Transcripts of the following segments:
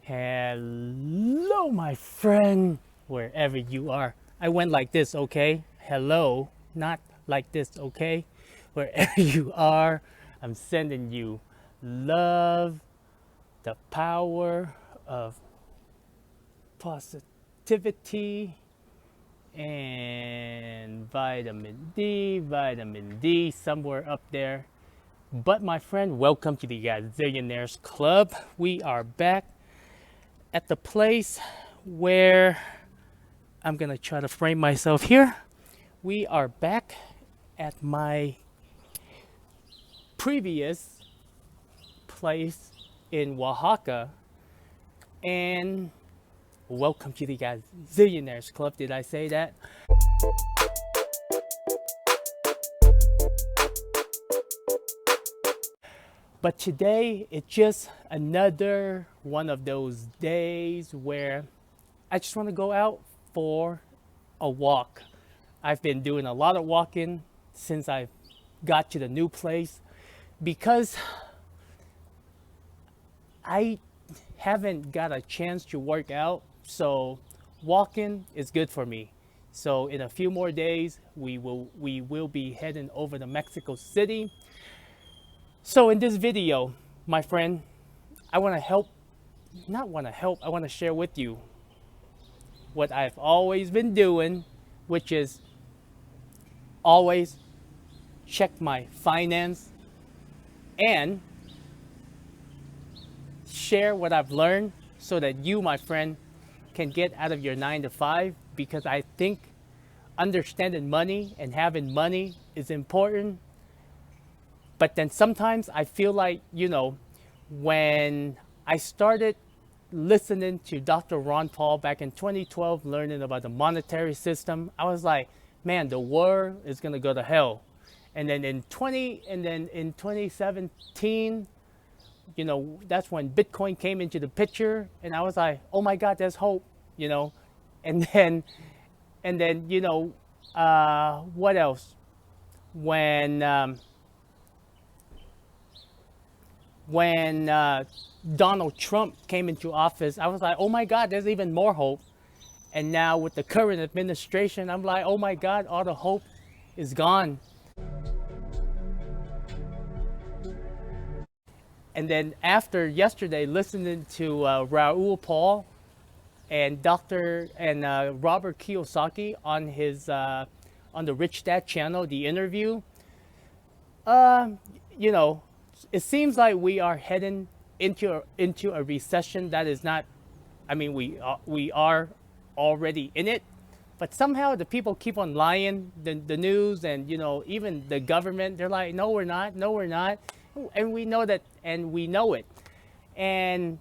Hello, my friend, wherever you are. I went like this, okay? Hello, not like this, okay? Wherever you are, I'm sending you love, the power of positivity, and vitamin D, somewhere up there. But my friend, welcome to the Gazillionaires Club. We are back at the place where I'm gonna try to frame myself here. We are back at my previous place in Oaxaca, and welcome to the Gazillionaires Club. Did I say that? But today, it's just another one of those days where I just want to go out for a walk. I've been doing a lot of walking since I got to the new place because I haven't got a chance to work out. So walking is good for me. So in a few more days, we will be heading over to Mexico City. So in this video, my friend, I want to I want to share with you what I've always been doing, which is always check my finance and share what I've learned so that you, my friend, can get out of your 9 to 5, because I think understanding money and having money is important. But then sometimes I feel like, when I started listening to Dr. Ron Paul back in 2012, learning about the monetary system, I was like, man, the world is gonna go to hell. And then in 2017, that's when Bitcoin came into the picture, and I was like, oh my God, there's hope, And then, what else? When Donald Trump came into office, I was like, oh my God, there's even more hope. And now with the current administration, I'm like, oh my God, all the hope is gone. And then after yesterday, listening to Raul Paul and Robert Kiyosaki on his on the Rich Dad channel, the interview, it seems like we are heading into a recession that is not. I mean, we are already in it, but somehow the people keep on lying. The news and even the government, they're like, no, we're not. No, we're not. And we know that, and we know it. And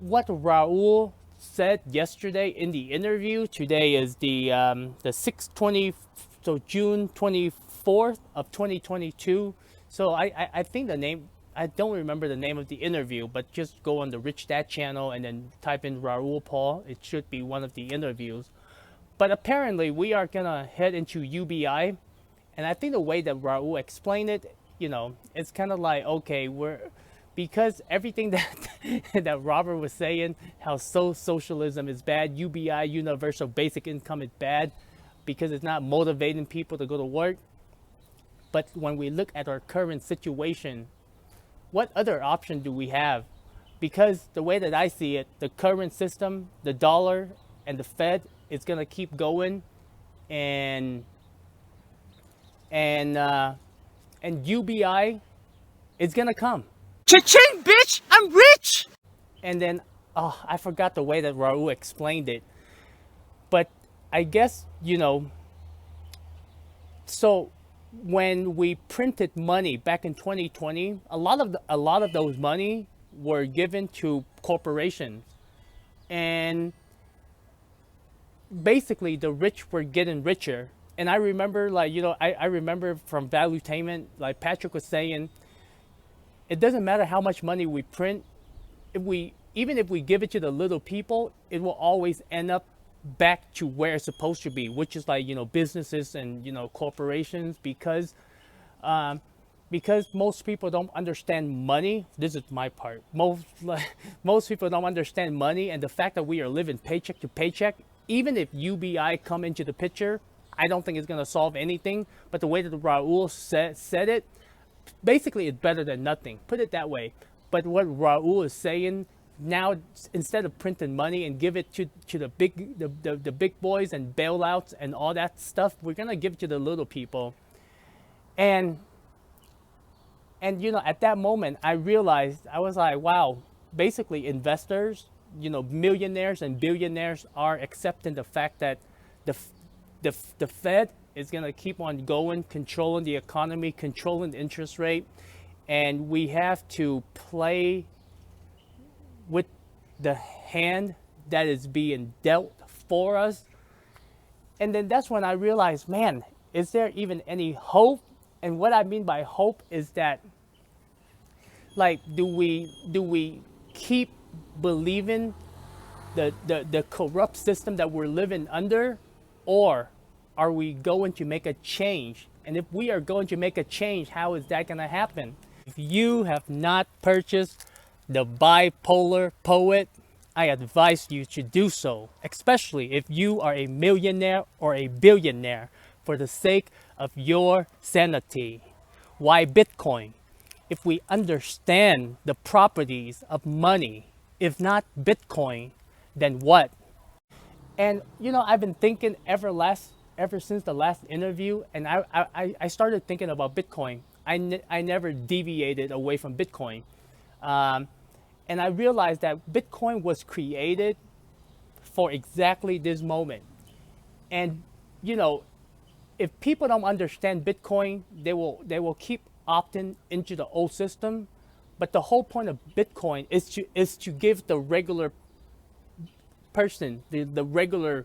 what Raul said yesterday in the interview, today is the 6/20, so June 24th of 2022. So I think the name, I don't remember the name of the interview, but just go on the Rich Dad channel and then type in Raul Paul. It should be one of the interviews. But apparently we are gonna head into UBI, and I think the way that Raul explained it, it's kind of like, okay, because everything that that Robert was saying, how socialism is bad, UBI, universal basic income, is bad because it's not motivating people to go to work. But when we look at our current situation, what other option do we have? Because the way that I see it, the current system, the dollar and the Fed, is gonna keep going, and UBI is gonna come. Cha-ching, bitch! I'm rich! And then, I forgot the way that Raul explained it. But I guess, so when we printed money back in 2020, a lot of those money were given to corporations, and basically the rich were getting richer. And I remember, I remember from Valuetainment, like Patrick was saying, it doesn't matter how much money we print, even if we give it to the little people, it will always end up back to where it's supposed to be, which is like, businesses and, corporations, because because most people don't understand money. This is my part. Most people don't understand money, and the fact that we are living paycheck to paycheck. Even if UBI come into the picture, I don't think it's gonna solve anything. But the way that Raul said it, basically it's better than nothing. Put it that way. But what Raul is saying now, instead of printing money and give it to the big boys and bailouts and all that stuff, we're gonna give it to the little people. And at that moment I realized, I was like, wow, basically investors, millionaires and billionaires are accepting the fact that the Fed is going to keep on going, controlling the economy, controlling the interest rate, and we have to play with the hand that is being dealt for us. And then that's when I realized, man, is there even any hope? And what I mean by hope is that, like, do we keep believing the corrupt system that we're living under, or are we going to make a change? And if we are going to make a change, how is that going to happen? If you have not purchased The Bipolar Poet, I advise you to do so, especially if you are a millionaire or a billionaire, for the sake of your sanity. Why Bitcoin? If we understand the properties of money, if not Bitcoin, then what? And I've been thinking ever since the last interview, and I started thinking about Bitcoin. I never deviated away from Bitcoin. And I realized that Bitcoin was created for exactly this moment. And if people don't understand Bitcoin, they will keep opting into the old system. But the whole point of Bitcoin is to give the regular person, the regular,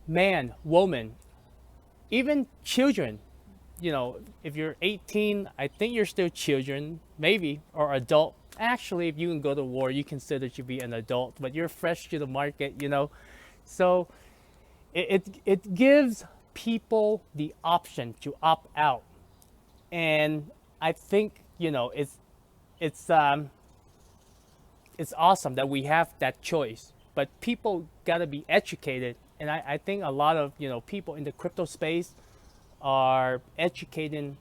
man, woman, even children. If you're 18, I think you're still children, maybe, or adult. Actually, if you can go to war, you consider to be an adult, but you're fresh to the market, So it gives people the option to opt out. And I think, it's awesome that we have that choice, but people got to be educated. And I think a lot of, people in the crypto space are educating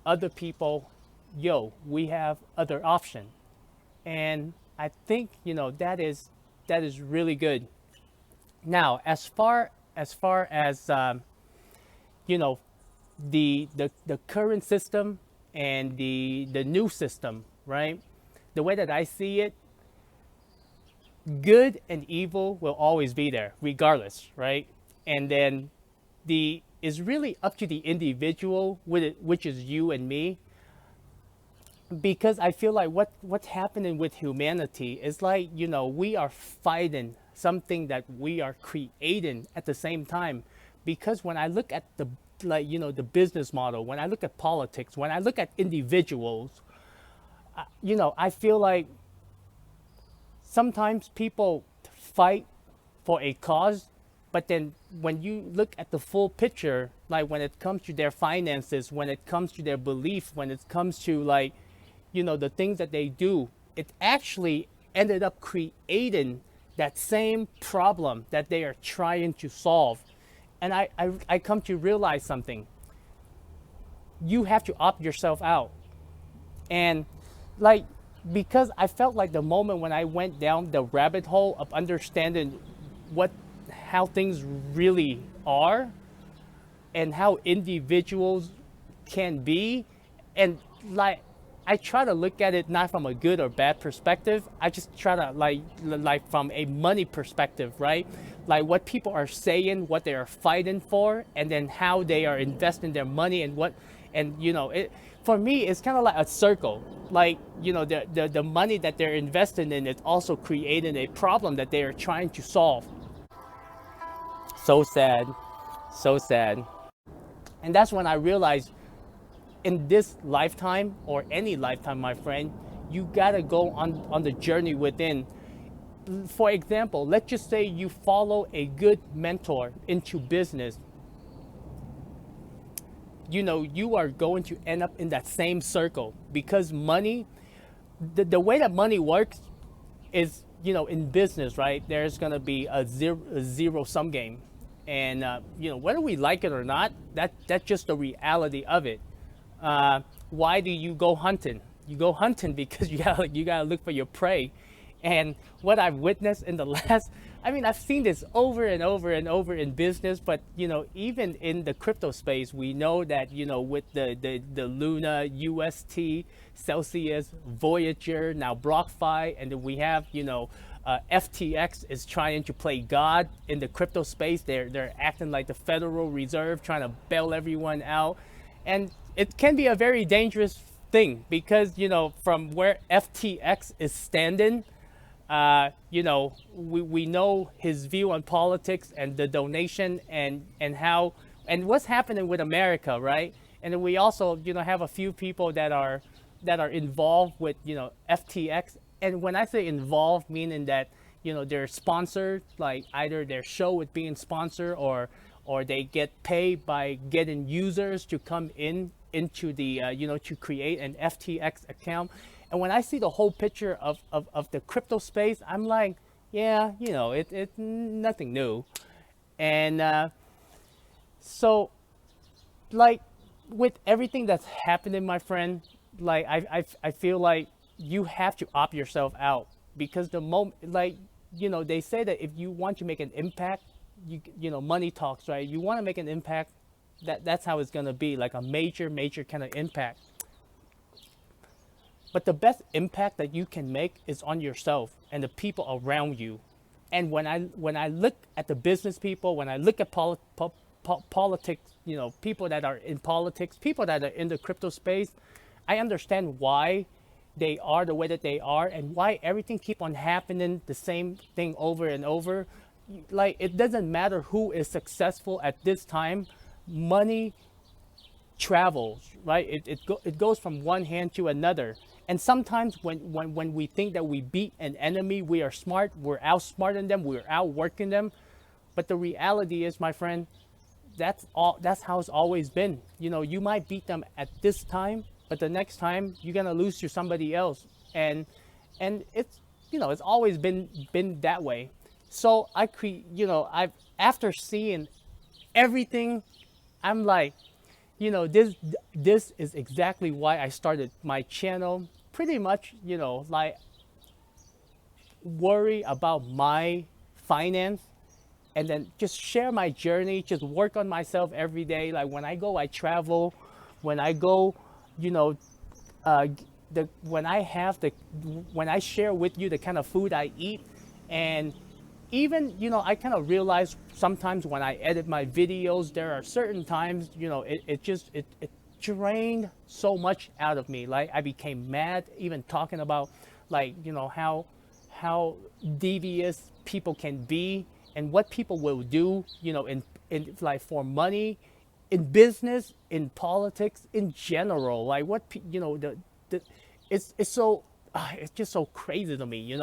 other people. We have other option. And I think, that is really good. Now, as far as the current system and the new system, right? The way that I see it, good and evil will always be there, regardless, right? And then it's really up to the individual, which is you and me. Because I feel like what's happening with humanity is like, we are fighting something that we are creating at the same time. Because when I look at the business model, when I look at politics, when I look at individuals, I feel like sometimes people fight for a cause, but then when you look at the full picture, like when it comes to their finances, when it comes to their belief, when it comes to the things that they do, it actually ended up creating that same problem that they are trying to solve. And I come to realize something. You have to opt yourself out. And because I felt like the moment when I went down the rabbit hole of understanding how things really are and how individuals can be, and I try to look at it not from a good or bad perspective. I just try to like from a money perspective, right? Like what people are saying, what they are fighting for, and then how they are investing their money it, for me, it's kind of like a circle. The money that they're investing in is also creating a problem that they are trying to solve. So sad, so sad. And that's when I realized, in this lifetime or any lifetime, my friend, you gotta go on the journey within. For example, let's just say you follow a good mentor into business. you are going to end up in that same circle because money, the way that money works is, in business, right? There's going to be a zero sum game. And, whether we like it or not, that's just the reality of it. Why do you go hunting? You go hunting because you gotta look for your prey. And what I've witnessed in the last, I mean, I've seen this over and over and over in business, but even in the crypto space, we know that with the Luna, UST, Celsius, Voyager, now BlockFi, and then we have FTX is trying to play God in the crypto space. They're acting like the Federal Reserve, trying to bail everyone out, and it can be a very dangerous thing because from where FTX is standing, we know his view on politics and the donation and how and what's happening with America, right? And then we also have a few people that are involved with FTX. And when I say involved, meaning that they're sponsored, like either their show is being sponsored or they get paid by getting users to come into the to create an FTX account. And when I see the whole picture of the crypto space, I'm like, yeah, it's nothing new. And so, like, with everything that's happening, my friend, like, I feel like you have to opt yourself out because the moment, like, they say that if you want to make an impact, money talks, right? You want to make an impact, that's how it's going to be, like a major kind of impact. But the best impact that you can make is on yourself and the people around you. And when I look at the business people, when I look at politics, people that are in politics, people that are in the crypto space, I understand why they are the way that they are and why everything keep on happening the same thing over and over. Like, it doesn't matter who is successful at this time. Money travels, right? It goes from one hand to another. And sometimes when we think that we beat an enemy, we are smart, we're outsmarting them, we're outworking them. But the reality is, my friend, that's how it's always been. You might beat them at this time, but the next time you're gonna lose to somebody else. And it's it's always been that way. So I've after seeing everything, I'm like, this is exactly why I started my channel. Pretty much, like, worry about my finance and then just share my journey, just work on myself every day. Like, when I go, I travel. When I go, when I share with you the kind of food I eat. And even, I kind of realize sometimes when I edit my videos, there are certain times, it drained so much out of me. Like, I became mad even talking about, like, how devious people can be and what people will do, in like for money, in business, in politics, in general. Like, it's so it's just so crazy to me.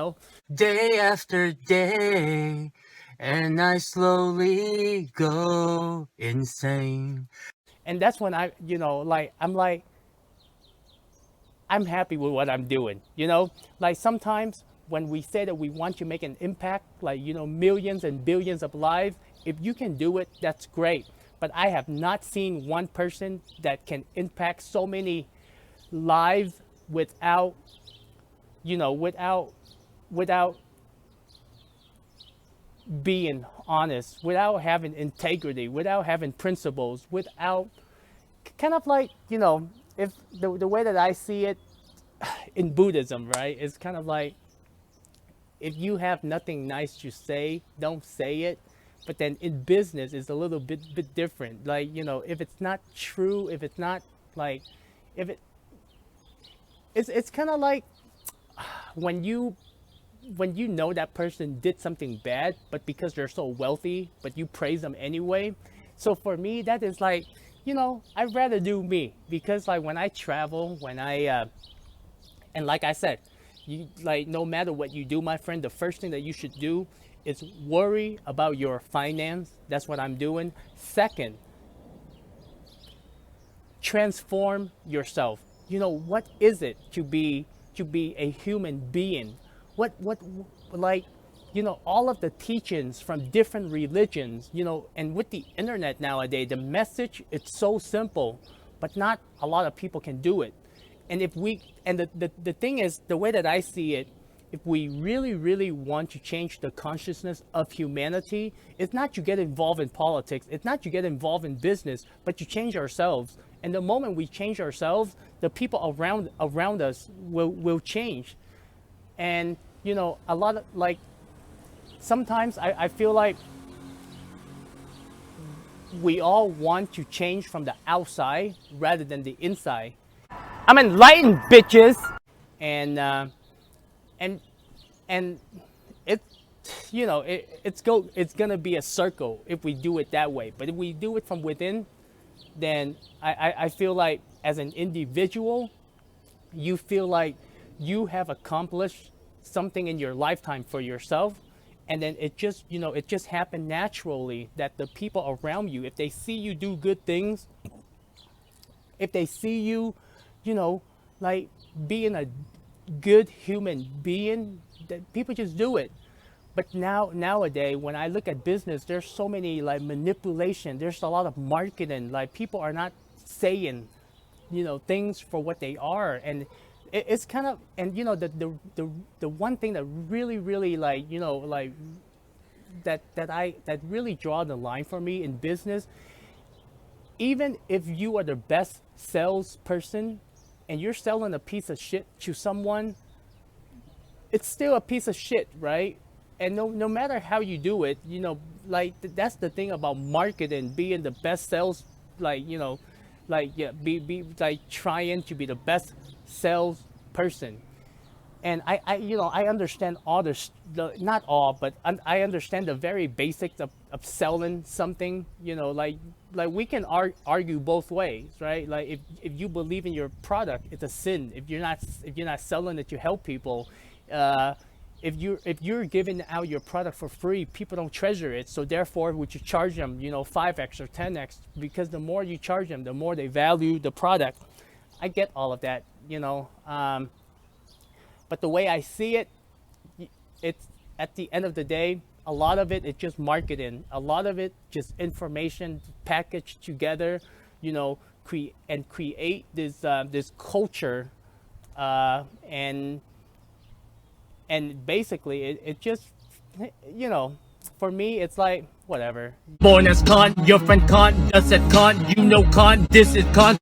Day after day, and I slowly go insane. And that's when I'm happy with what I'm doing. Like, sometimes when we say that we want to make an impact, like, millions and billions of lives, if you can do it, that's great. But I have not seen one person that can impact so many lives without being honest, without having integrity, without having principles, without kind of like, if the way that I see it in Buddhism, right, it's kind of like, if you have nothing nice to say, don't say it. But then in business, it's a little bit different. Like, if it's not true, if it's not like, if it's kind of like when you know that person did something bad, but because they're so wealthy, but you praise them anyway. So for me, that is like, I'd rather do me, because like when I travel, and like I said, like, no matter what you do, my friend, the first thing that you should do is worry about your finance. That's what I'm doing. Second, transform yourself. You know, what is it to be a human being? What like, you know, all of the teachings from different religions, you know, and with the internet nowadays, the message, it's so simple, but not a lot of people can do it. And if we, and the thing is, the way that I see it, if we really want to change the consciousness of humanity, it's not you get involved in politics, it's not you get involved in business, but you change ourselves. And the moment we change ourselves, the people around us will change. And, you know, a lot of, like, sometimes I feel like we all want to change from the outside rather than the inside. I'm enlightened, bitches. And and it, you know, it's gonna be a circle if we do it that way. But if we do it from within, then I feel like as an individual, you feel like you have accomplished something in your lifetime for yourself. And then it just, you know, it just happened naturally that the people around you, if they see you do good things, if they see you, you know, like being a good human being, that people just do it. But nowadays, when I look at business, there's so many like manipulation. There's a lot of marketing. Like people are not saying, you know, things for what they are, and it's kind of, and you know, the one thing that really like, you know, like that really draw the line for me in business. Even if you are the best salesperson and you're selling a piece of shit to someone, it's still a piece of shit, right? And no matter how you do it, you know, like that's the thing about marketing, being the best sales, like, you know, like, yeah, be like trying to be the best sales person. And I you know, I understand all this, not all, but I understand the very basics of selling something, you know, like we can argue both ways, right? Like if you believe in your product, it's a sin. If you're not selling it to help people, if you're giving out your product for free, people don't treasure it. So therefore, would you charge them, you know, 5x or 10x? Because the more you charge them, the more they value the product. I get all of that, you know. But the way I see it, it's at the end of the day, a lot of it is just marketing. A lot of it just information packaged together, you know, create this this culture, and basically it just, you know, for me it's like whatever. Born as con, your friend con, just at con, you know con, this is con.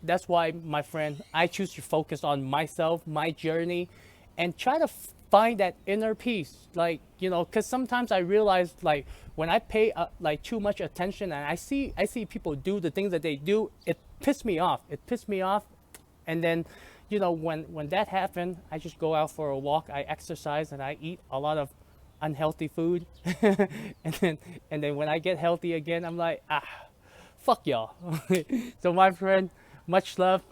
That's why, my friend, I choose to focus on myself, my journey, and try to find that inner peace. Like, you know, because sometimes I realize, like, when I pay like too much attention and I see people do the things that they do, it pisses me off. It pisses me off. And then, you know, when that happened, I just go out for a walk, I exercise, and I eat a lot of unhealthy food. and then when I get healthy again, I'm like, fuck y'all. So my friend, much love.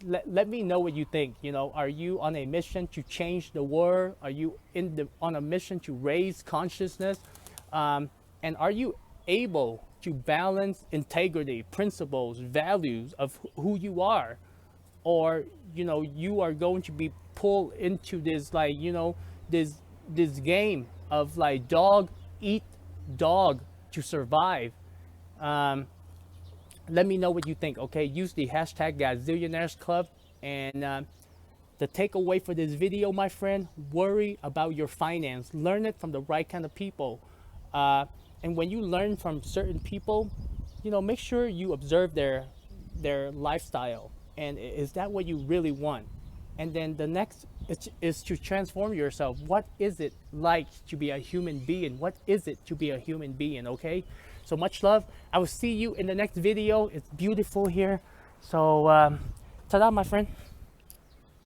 Let me know what you think. You know, are you on a mission to change the world? Are you on a mission to raise consciousness? And are you able to balance integrity, principles, values of who you are? Or, you know, you are going to be pulled into this, like, you know, this game of like dog eat dog to survive. Let me know what you think, okay? Use the hashtag Gazillionaires Club. And the takeaway for this video, my friend, worry about your finance. Learn it from the right kind of people. And when you learn from certain people, you know, make sure you observe their lifestyle. And is that what you really want? And then the next is to transform yourself. What is it like to be a human being? What is it to be a human being, okay? So much love. I will see you in the next video. It's beautiful here. So, ta-da, my friend.